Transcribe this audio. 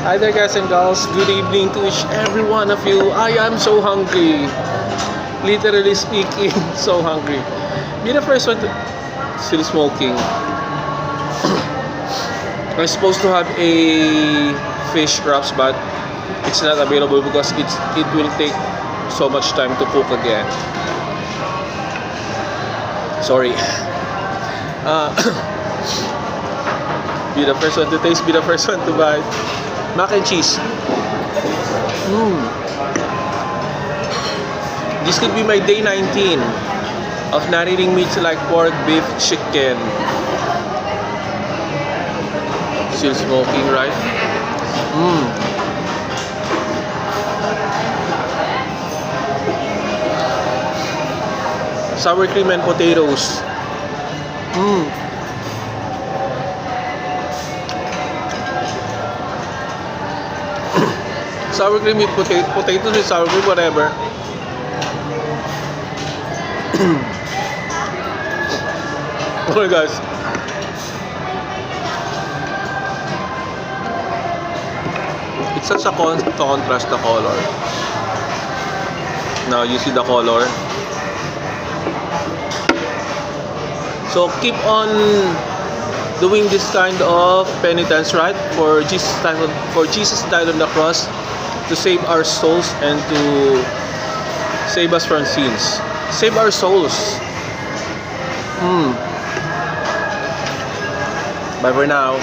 Hi there guys and gals, good evening to each every one of you. I am so hungry. Literally speaking, so hungry. Be the first one to... Still smoking. I'm supposed to have a fish wraps but it's not available because it will take so much time to cook again. Sorry. Be the first one to taste, be the first one to bite. Mac and cheese. This could be my day 19 of not eating meats like pork, beef, chicken. Still smoking, right? Sour cream and potatoes. Sour cream with potatoes with sour cream, whatever. Okay guys. It's such a contrast, the color. Now you see the color. So keep on doing this kind of penitence, right? For Jesus died on the cross to save our souls and to save us from sins. Save our souls. Bye for now.